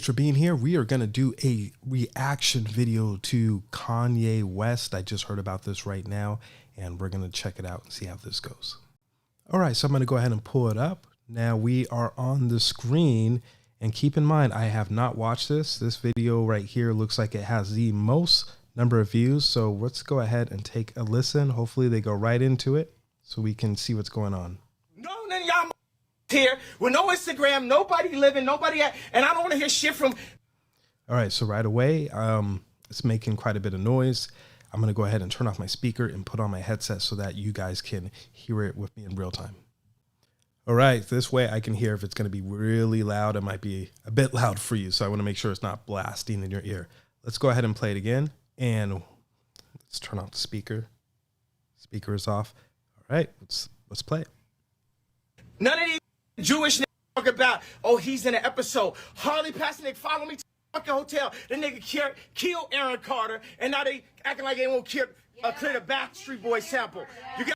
For being here. We are going to do a reaction video to Kanye West. I just heard about this right now, and we're going to check it out and see how this goes. All right, so I'm going to go ahead and pull it up. Now we are on the screen, and keep in mind, I have not watched this. This video right here looks like it has the most number of views. So let's go ahead and take a listen. Hopefully they go right into it so we can see what's going on. No, none of y'all here with no Instagram, nobody living, nobody at, and I don't want to hear shit from. All right, so right away, it's making quite a bit of noise. I'm going to go ahead and turn off my speaker and put on my headset so that you guys can hear it with me in real time. All right, this way I can hear if it's going to be really loud. It might be a bit loud for you, so I want to make sure it's not blasting in your ear. Let's go ahead and play it again, and let's turn off the speaker. Speaker is off. All right, let's play it. None of these Jewish niggas talk about, oh, he's in an episode. Harley Pasternak follow me to the fucking hotel. The nigga killed Aaron Carter, and now they acting like they won't clear the Backstreet Boys sample. You got.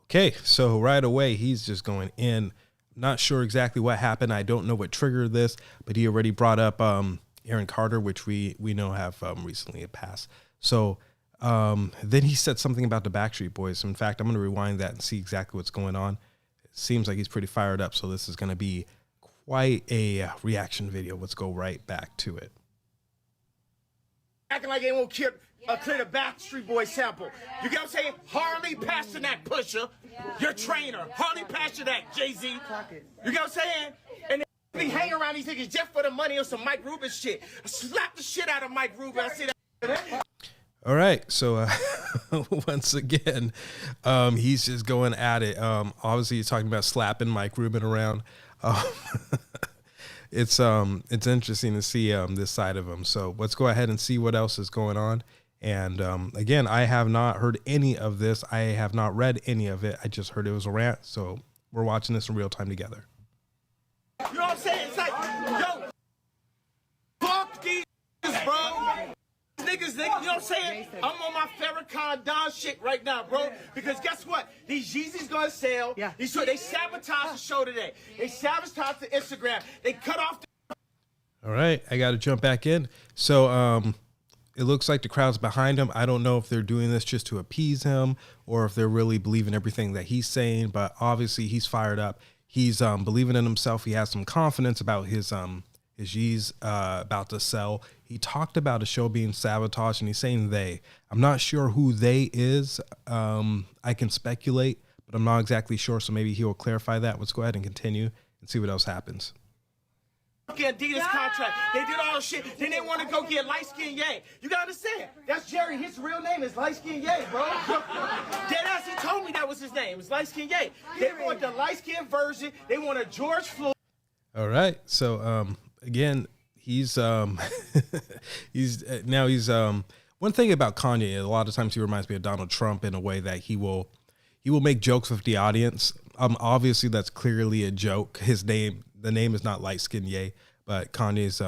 Okay, so right away, he's just going in. Not sure exactly what happened. I don't know what triggered this, but he already brought up Aaron Carter, which we know have recently passed. So then he said something about the Backstreet Boys. In fact, I'm going to rewind that and see exactly what's going on. It seems like he's pretty fired up, so this is going to be quite a reaction video. Let's go right back to it. Acting like they won't clear the Backstreet Boys sample. You get what I'm saying? Harley Pasternak, Pusha, your trainer. Harley Pasternak, Jay-Z. You get what I'm saying? And they be hanging around these niggas just for the money or some Mike Rubin shit. I slap the shit out of Mike Rubin. I see that. All right, so once again, he's just going at it. Obviously, he's talking about slapping Mike Rubin around. It's interesting to see this side of him. So let's go ahead and see what else is going on. And again, I have not heard any of this. I have not read any of it. I just heard it was a rant. So we're watching this in real time together. You know what I'm saying? It's like, yo, fuck these niggas, bro. Niggas, you know what I'm saying? I'm on my Farrakhan Don shit right now, bro. Because guess what? These Yeezys gonna sell. Yeah. They sabotaged the show today. They sabotaged the Instagram. They cut off the. All right, I got to jump back in. So it looks like the crowd's behind him. I don't know if they're doing this just to appease him or if they're really believing everything that he's saying. But obviously, he's fired up. He's believing in himself. He has some confidence about his Yeezys about to sell. He talked about a show being sabotaged, and he's saying they. I'm not sure who they is. I can speculate, but I'm not exactly sure, so maybe he will clarify that. Let's go ahead and continue and see what else happens. Adidas contract. They did all the shit. Then they want to go get Light Skin Ye. You gotta understand. That's Jerry. His real name is Light Skin Ye, bro. Deadass, he told me that was his name. It's Light Skin Ye. They want the light skin version. They want a George Floyd. All right. So again, he's one thing about Kanye, a lot of times he reminds me of Donald Trump in a way that he will make jokes with the audience. Obviously that's clearly a joke. The name is not Light Skin Ye, but Kanye's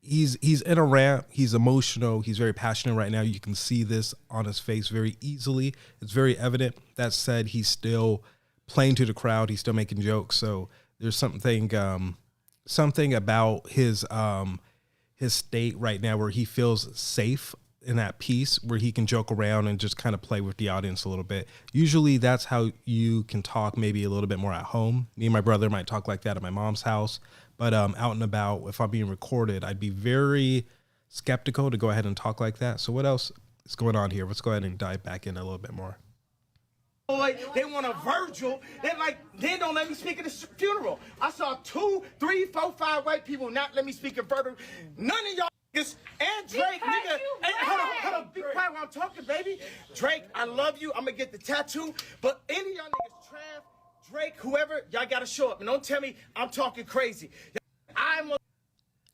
he's in a rant. He's emotional. He's very passionate right now. You can see this on his face very easily. It's very evident. That said, he's still playing to the crowd. He's still making jokes. So there's something about his state right now where he feels safe in that piece where he can joke around and just kind of play with the audience a little bit. Usually that's how you can talk maybe a little bit more at home. Me and my brother might talk like that at my mom's house, but out and about, if I'm being recorded, I'd be very skeptical to go ahead and talk like that. So what else is going on here? Let's go ahead and dive back in a little bit more. They want a Virgil. They don't let me speak at the funeral. I saw 2, 3, 4, 5 white people not let me speak at Virgil. None of y'all niggas and Drake, nigga. Hey, hold on. Be quiet while I'm talking, baby. Drake, I love you. I'm gonna get the tattoo. But any of y'all niggas, Trav, Drake, whoever, y'all gotta show up. And don't tell me I'm talking crazy. All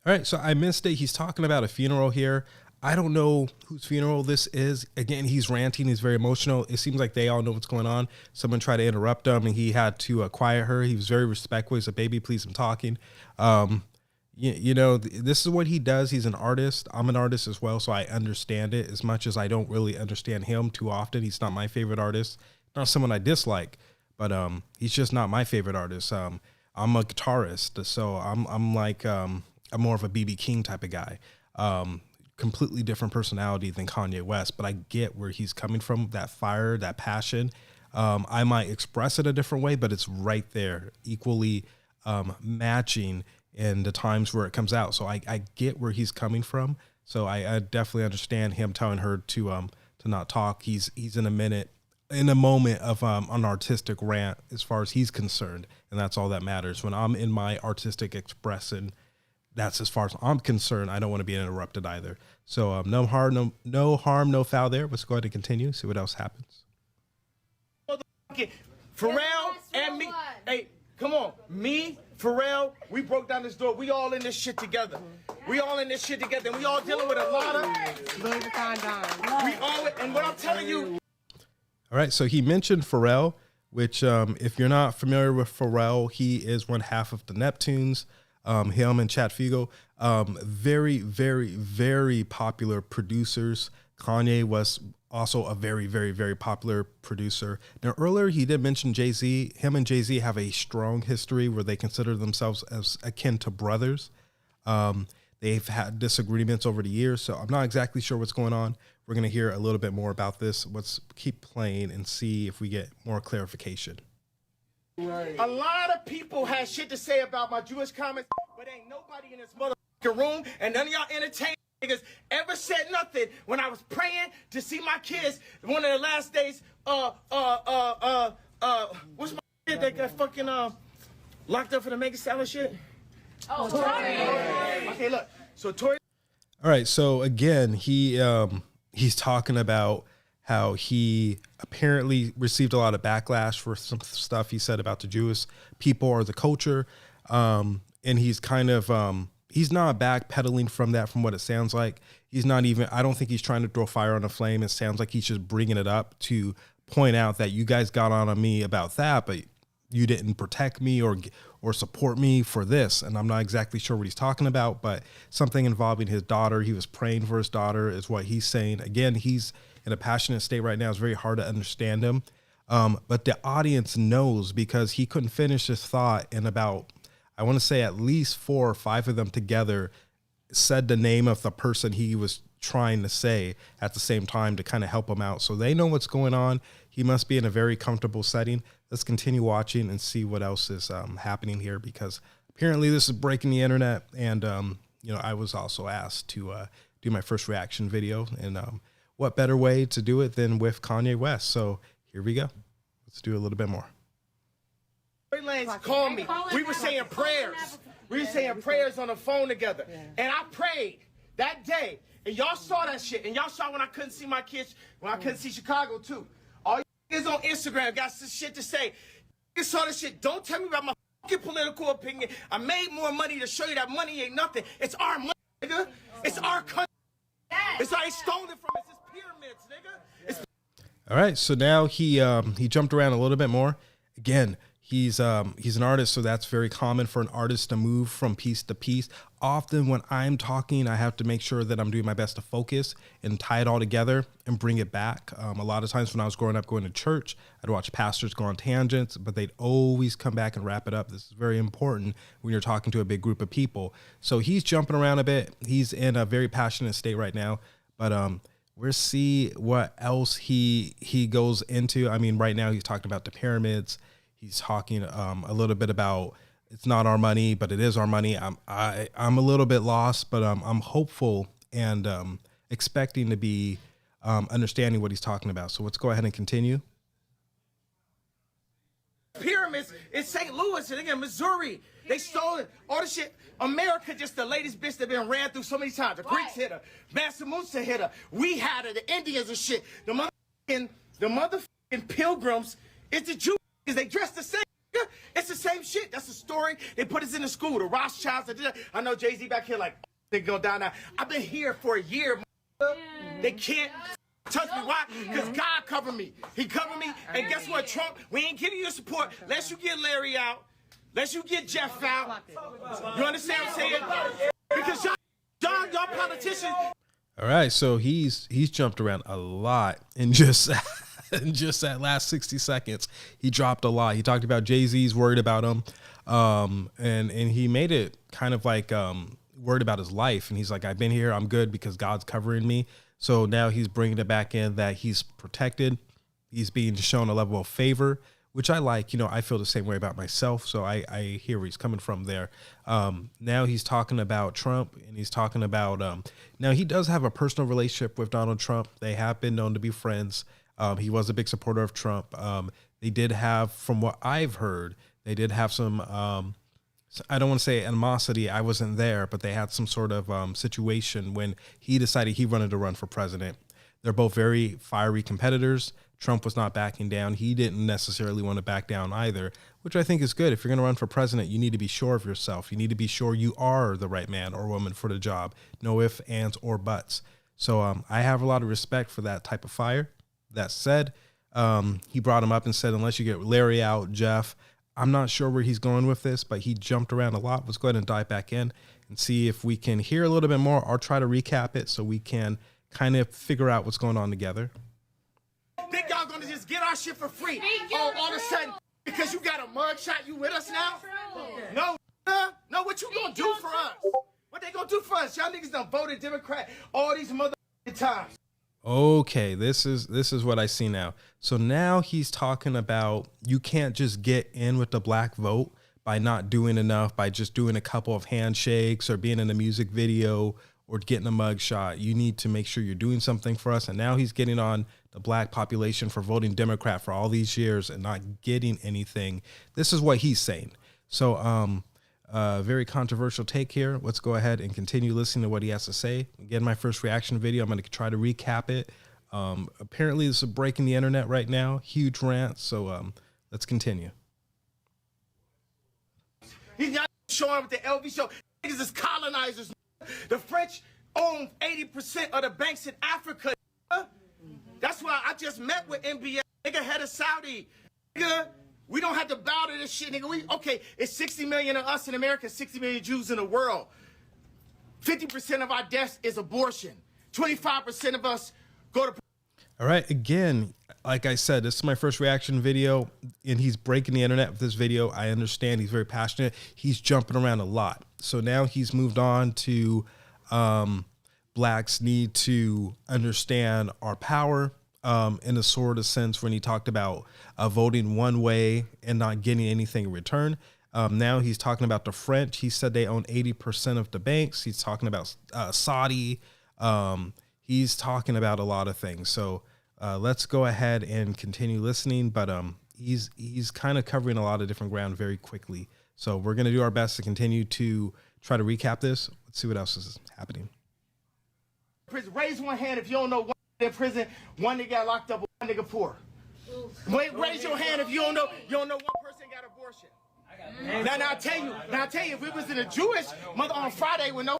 right, so I missed it. He's talking about a funeral here. I don't know whose funeral this is. Again, he's ranting. He's very emotional. It seems like they all know what's going on. Someone tried to interrupt him, and he had to quiet her. He was very respectful. He said, baby, please, I'm talking. You know, this is what he does. He's an artist. I'm an artist as well, so I understand it as much as I don't really understand him too often. He's not my favorite artist. Not someone I dislike, but he's just not my favorite artist. I'm a guitarist, so I'm like more of a BB King type of guy. Completely different personality than Kanye West, but I get where he's coming from, that fire, that passion. I might express it a different way, but it's right there, equally matching in the times where it comes out. So I get where he's coming from. So I definitely understand him telling her to not talk. He's in a moment of an artistic rant as far as he's concerned, and that's all that matters. When I'm in my artistic expression, that's as far as I'm concerned. I don't want to be interrupted either. So no harm, no foul there. Let's go ahead and continue. See what else happens. Pharrell and me. Hey, come on. Me, Pharrell, we broke down this door. We all in this shit together. We all in this shit together. And we all dealing with a lot of Louis Vuitton. We all, and what I'm telling you. All right. So he mentioned Pharrell, which if you're not familiar with Pharrell, he is one half of the Neptunes. Him and Chad Figo, very, very, very popular producers. Kanye was also a very, very, very popular producer. Now, earlier he did mention Jay-Z. Him and Jay-Z have a strong history where they consider themselves as akin to brothers. They've had disagreements over the years, so I'm not exactly sure what's going on. We're going to hear a little bit more about this. Let's keep playing and see if we get more clarification. Right. A lot of people had shit to say about my Jewish comments, but ain't nobody in this motherfucking room, and none of y'all entertained niggas ever said nothing when I was praying to see my kids one of the last days. What's my kid that got fucking locked up for the Mega Salad shit? Oh, Tory. Okay, look. So Tory. All right. So again, he's talking about how he apparently received a lot of backlash for some stuff he said about the Jewish people or the culture. And he's kind of, he's not backpedaling from that, from what it sounds like. He's not even, I don't think he's trying to throw fire on a flame. It sounds like he's just bringing it up to point out that you guys got on me about that, but you didn't protect me or support me for this. And I'm not exactly sure what he's talking about, but something involving his daughter. He was praying for his daughter is what he's saying. Again, he's in a passionate state right now. It's very hard to understand him. But the audience knows, because he couldn't finish his thought in about, I want to say at least 4 or 5 of them together said the name of the person he was trying to say at the same time to kind of help him out. So they know what's going on. He must be in a very comfortable setting. Let's continue watching and see what else is happening here, because apparently this is breaking the internet. And, I was also asked to do my first reaction video, and what better way to do it than with Kanye West? So here we go. Let's do a little bit more. Lance called me. We were saying prayers. We were saying prayers on the phone together. And I prayed that day. And y'all saw that shit. And y'all saw when I couldn't see my kids, when I couldn't see Chicago too. All you niggas on Instagram got some shit to say. You saw this shit. Don't tell me about my fucking political opinion. I made more money to show you that money ain't nothing. It's our money, nigga. It's our country. It's like stolen from us. It's pyramids, nigga. All right, so now he jumped around a little bit more. Again, he's an artist, so that's very common for an artist to move from piece to piece. Often when I'm talking, I have to make sure that I'm doing my best to focus and tie it all together and bring it back. A lot of times when I was growing up going to church, I'd watch pastors go on tangents, but they'd always come back and wrap it up. This is very important when you're talking to a big group of people. So he's jumping around a bit. He's in a very passionate state right now, but we'll see what else he goes into. I mean, right now he's talking about the pyramids. He's talking a little bit about it's not our money, but it is our money. I'm a little bit lost, but I'm hopeful and expecting to be understanding what he's talking about. So let's go ahead and continue. Pyramids in St. Louis and again Missouri. They stole it. All the shit. America just the latest bitch that been ran through so many times. The Greeks hit her. Mansa Musa hit her. We had her. The Indians and shit. The motherfucking pilgrims. It's the Jews. They dress the same. It's the same shit. That's a story. They put us in the school. The Rothschilds. I know Jay-Z back here like they go down now. I've been here for a year. They can't touch me. Why? Because God covered me. He covered me. And guess what, Trump? We ain't giving you your support unless you get Larry out. Unless you get Jeff out. You understand what I'm saying? Because y'all politicians. All right, so he's jumped around a lot in just that last 60 seconds. He dropped a lot. He talked about Jay-Z's worried about him, and he made it kind of like worried about his life. And he's like, I've been here. I'm good because God's covering me. So now he's bringing it back in that he's protected. He's being shown a level of favor, which I like. You know, I feel the same way about myself. So I hear where he's coming from there. Now he's talking about Trump, and he's talking about, now he does have a personal relationship with Donald Trump. They have been known to be friends. He was a big supporter of Trump. They did have, from what I've heard, they did have some, I don't want to say animosity. I wasn't there, but they had some sort of situation when he decided he wanted to run for president. They're both very fiery competitors. Trump was not backing down. He didn't necessarily want to back down either, which I think is good. If you're going to run for president, you need to be sure of yourself. You need to be sure you are the right man or woman for the job. No ifs, ands, or buts. So I have a lot of respect for that type of fire. That said, he brought him up and said, unless you get Larry out, Jeff, I'm not sure where he's going with this, but he jumped around a lot. Let's go ahead and dive back in and see if we can hear a little bit more or try to recap it so we can kind of figure out what's going on together. Think y'all gonna just get our shit for free? Oh, all of a sudden, because you got a mugshot, you with us now? No, no, what you gonna do for us? What they gonna do for us? Y'all niggas done voted Democrat all these motherfucking times. Okay, this is what I see now. So now he's talking about you can't just get in with the black vote by not doing enough, by just doing a couple of handshakes or being in a music video or getting a mug shot. You need to make sure you're doing something for us. And now he's getting on the black population for voting Democrat for all these years and not getting anything. This is what he's saying. So very controversial take here. Let's go ahead and continue listening to what he has to say. Again, my first reaction video, I'm going to try to recap it. Apparently this is breaking the internet right now. Huge rant. So let's continue. He's not showing up at the LV show. Niggas is colonizers. The French own 80% of the banks in Africa. That's why I just met with NBA. Nigga, head of Saudi. Nigga, we don't have to bow to this shit, nigga. Okay, it's 60 million of us in America, 60 million Jews in the world. 50% of our deaths is abortion. 25% of us go to... All right, again, like I said, this is my first reaction video, and he's breaking the internet with this video. I understand he's very passionate. He's jumping around a lot. So now he's moved on to blacks need to understand our power in a sort of sense when he talked about voting one way and not getting anything in return. Now he's talking about the French. He said they own 80% of the banks. He's talking about Saudi. He's talking about a lot of things. So let's go ahead and continue listening. But he's kind of covering a lot of different ground very quickly. So we're going to do our best to continue to try to recap this. Let's see what else is happening. Raise one hand if you don't know one in prison, one nigga got locked up, one nigga poor. Raise your hand if you don't know one person got abortion. Now I tell you, if we was in a Jewish mother on Friday with no,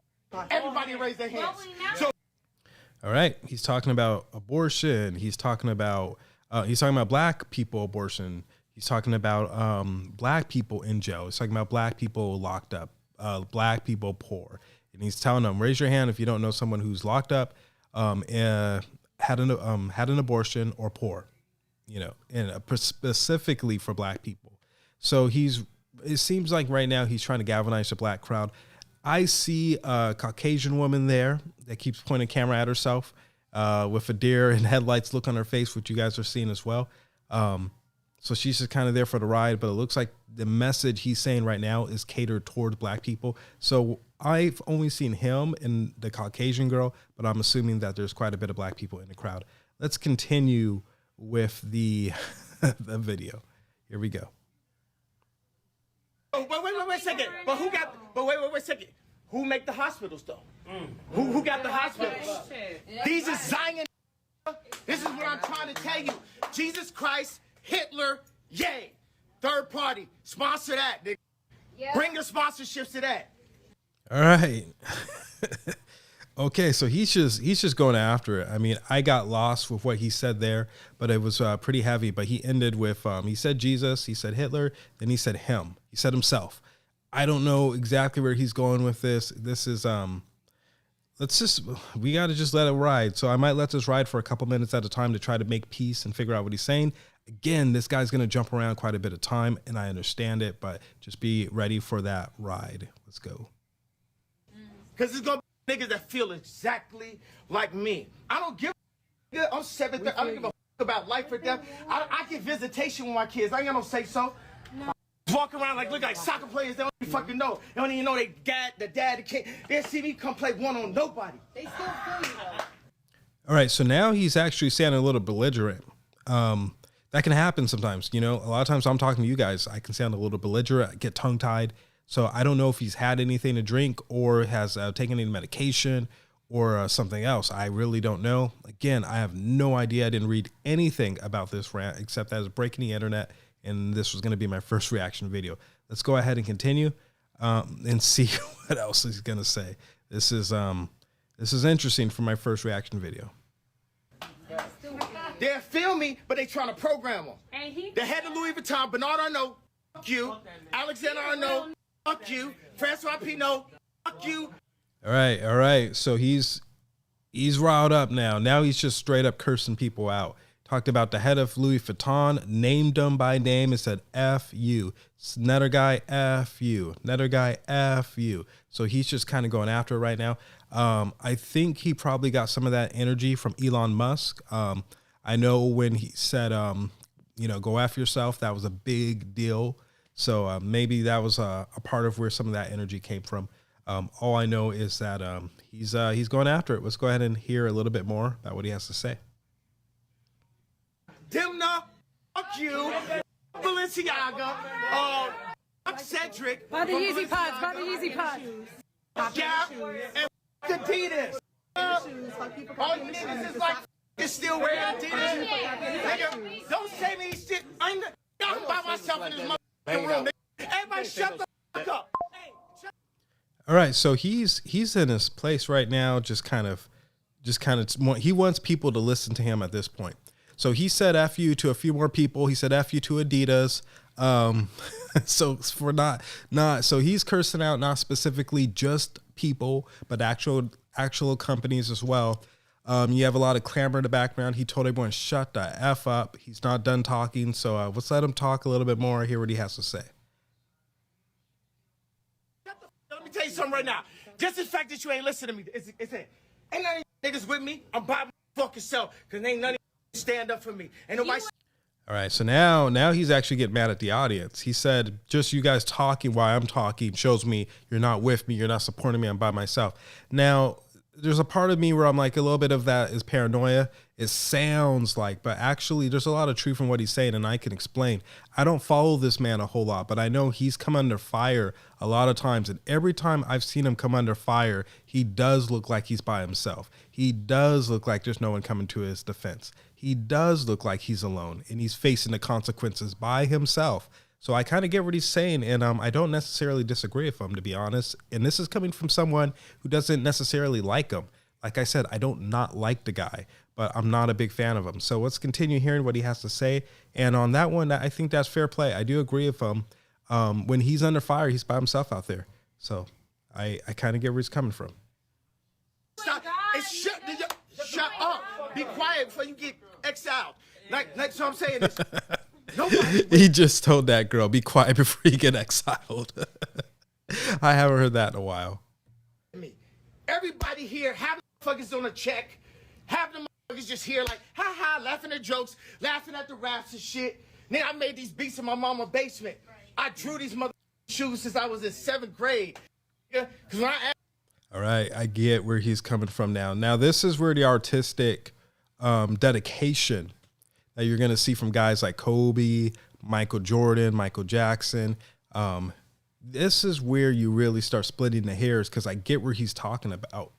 everybody raised their hands. So, all right, he's talking about abortion. He's talking about black people abortion. He's talking about black people in jail. He's talking about black people locked up, black people poor. And he's telling them, raise your hand if you don't know someone who's locked up, had an abortion or poor, you know, and specifically for black people. So it seems like right now he's trying to galvanize the black crowd. I see a Caucasian woman there that keeps pointing a camera at herself with a deer and headlights look on her face, which you guys are seeing as well. So she's just kind of there for the ride, but it looks like the message he's saying right now is catered towards black people. So I've only seen him and the Caucasian girl, but I'm assuming that there's quite a bit of black people in the crowd. Let's continue with the the video. Here we go. oh, wait a second. Wait a second. Who make the hospitals though? Who got the hospitals? These are Zion. This is what I'm trying to tell you. Jesus Christ, Hitler, yay. Third party, sponsor that. Nigga. Yep. Bring the sponsorships to that. All right. Okay, so he's just going after it. I mean, I got lost with what he said there, but it was pretty heavy. But he ended with he said Jesus, he said Hitler, then he said him. He said himself. I don't know exactly where he's going with this. This is we got to just let it ride. So I might let this ride for a couple minutes at a time to try to make peace and figure out what he's saying. Again, this guy's going to jump around quite a bit of time, and I understand it, but just be ready for that ride. Let's go. Because it's gonna be niggas that feel exactly like me. I don't give a fuck. I'm 7. I don't give a fuck about life or death. I get visitation with my kids. I ain't got no say so. No. Walk around look like soccer players. They don't even fucking know. They don't even know they dad, the kid. They see me come play one on nobody. They still feel you though. All right, so now he's actually sounding a little belligerent. That can happen sometimes. You know, a lot of times I'm talking to you guys, I can sound a little belligerent, get tongue-tied. So I don't know if he's had anything to drink or has taken any medication or something else. I really don't know. Again, I have no idea. I didn't read anything about this rant except that it's breaking the internet, and this was going to be my first reaction video. Let's go ahead and continue and see what else he's going to say. This is interesting for my first reaction video. They feel me, but they trying to program them. The head of Louis Vuitton, Bernard Arnault, fuck you. Alexander Arnault, fuck you. Francois Pinault, fuck you. All right. So he's riled up now. Now he's just straight up cursing people out. Talked about the head of Louis Vuitton, named them by name and said, F you. Netter guy, F you. Netter guy, F you. So he's just kind of going after it right now. I think he probably got some of that energy from Elon Musk. I know when he said, go after yourself, that was a big deal. So maybe that was a part of where some of that energy came from. All I know is that he's going after it. Let's go ahead and hear a little bit more about what he has to say. Dimna, fuck you, Balenciaga, Cedric. Buy the Yeezy pods, buy the Yeezy pods. Gap, and Adidas. All you niggas is like, it's still wearing Adidas. Nigga, don't say me shit. I'm by myself in this motherfucking room. Everybody shut the fuck up. All right, so he's in his place right now, just kind of, he wants people to listen to him at this point. So he said F you to a few more people. He said F you to Adidas. So for not, so he's cursing out not specifically just people, but actual companies as well. You have a lot of clamor in the background. He told everyone, shut the F up. He's not done talking. So let's let him talk a little bit more. Hear what he has to say. Let me tell you something right now. Just the fact that you ain't listening to me, it's it. Ain't none of you niggas with me. I'm by my fucking self, because ain't none of you stand up for me. Ain't nobody. All right, so now he's actually getting mad at the audience. He said, just you guys talking while I'm talking shows me you're not with me, you're not supporting me, I'm by myself. Now, there's a part of me where I'm like, a little bit of that is paranoia. It sounds like, but actually there's a lot of truth in what he's saying, and I can explain. I don't follow this man a whole lot, but I know he's come under fire a lot of times, and every time I've seen him come under fire, he does look like he's by himself. He does look like there's no one coming to his defense. He does look like he's alone, and he's facing the consequences by himself. So I kind of get what he's saying, and I don't necessarily disagree with him, to be honest. And this is coming from someone who doesn't necessarily like him. Like I said, I don't not like the guy, but I'm not a big fan of him. So let's continue hearing what he has to say. And on that one, I think that's fair play. I do agree with him. When he's under fire, he's by himself out there. So I kind of get where he's coming from. Stop. Shut up. Be quiet before you get exiled. Like so I'm saying this. He just told that girl, be quiet before you get exiled. I haven't heard that in a while. Everybody here, half the motherfuckers on a check, half the motherfuckers just here like, ha ha, laughing at jokes, laughing at the raps and shit. Then I made these beats in my mama's basement. I drew these motherfucking shoes since I was in 7th grade. Yeah, because when I all right, I get where he's coming from now. Now, this is where the artistic dedication that you're going to see from guys like Kobe, Michael Jordan, Michael Jackson. This is where you really start splitting the hairs, because I get where he's talking about.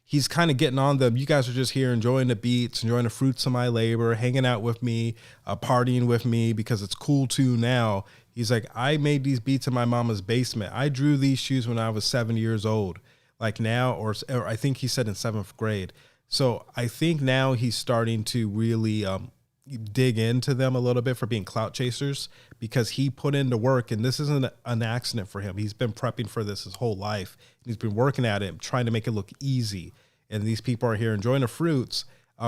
He's kind of getting on them. You guys are just here enjoying the beats, enjoying the fruits of my labor, hanging out with me, partying with me because it's cool too now. He's like, I made these beats in my mama's basement. I drew these shoes when I was 7 years old. Like now, or I think he said in 7th grade. So I think now he's starting to really dig into them a little bit for being clout chasers, because he put into work, and this isn't an accident for him. He's been prepping for this his whole life. He's been working at it, trying to make it look easy. And these people are here enjoying the fruits,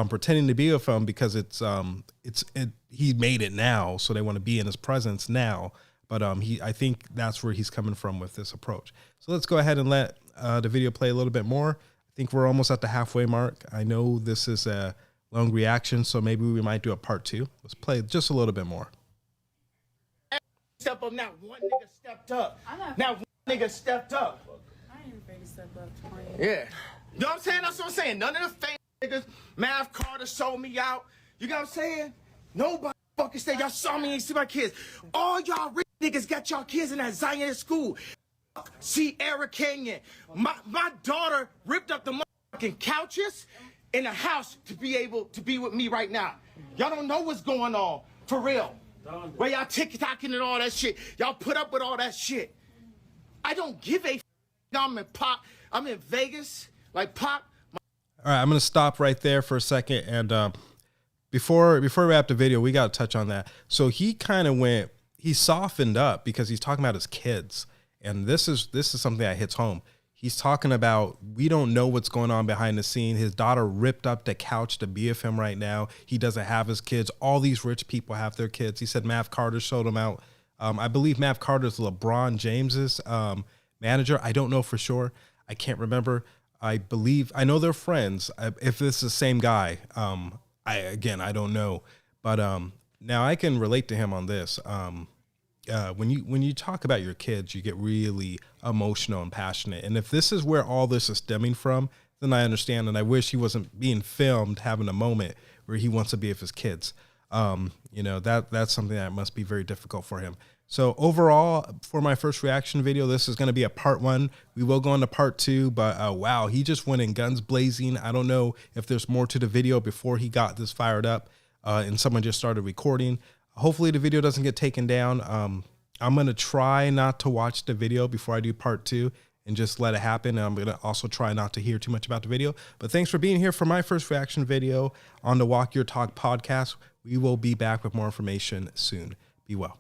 pretending to be with him because he made it now, so they want to be in his presence now. But I think that's where he's coming from with this approach. So let's go ahead and let the video play a little bit more. I think we're almost at the halfway mark. I know this is a long reaction, so maybe we might do a part 2. Let's play just a little bit more. Step up now. One nigga stepped up. Now one nigga stepped up. I ain't ready to step up. Yeah. You know what I'm saying? That's what I'm saying. None of the fake niggas. Mav Carter sold me out. You know what I'm saying? Nobody fucking say y'all saw me and see my kids. All y'all rich niggas got y'all kids in that Zion school. See Eric Canyon. My daughter ripped up the motherfucking couches in the house to be able to be with me right now. Y'all don't know what's going on. For real. Where y'all TikToking and all that shit. Y'all put up with all that shit. I don't give a I'm in Pop. I'm in Vegas. Like Pop. All right, I'm going to stop right there for a second. And before we wrap the video, we got to touch on that. So he kind of he softened up because he's talking about his kids. And this is something that hits home. He's talking about, we don't know what's going on behind the scene. His daughter ripped up the couch to be with him right now. He doesn't have his kids. All these rich people have their kids. He said Mav Carter showed him out. I believe Mav Carter is LeBron James's manager. I don't know for sure. I can't remember. I know they're friends. If this is the same guy, I don't know. But now I can relate to him on this. When you talk about your kids, you get really emotional and passionate. And if this is where all this is stemming from, then I understand. And I wish he wasn't being filmed having a moment where he wants to be with his kids. That's something that must be very difficult for him. So overall, for my first reaction video, this is going to be a part 1. We will go into part 2, but wow, he just went in guns blazing. I don't know if there's more to the video before he got this fired up and someone just started recording. Hopefully the video doesn't get taken down. I'm going to try not to watch the video before I do part 2 and just let it happen. And I'm going to also try not to hear too much about the video. But thanks for being here for my first reaction video on the Walk Your Talk podcast. We will be back with more information soon. Be well.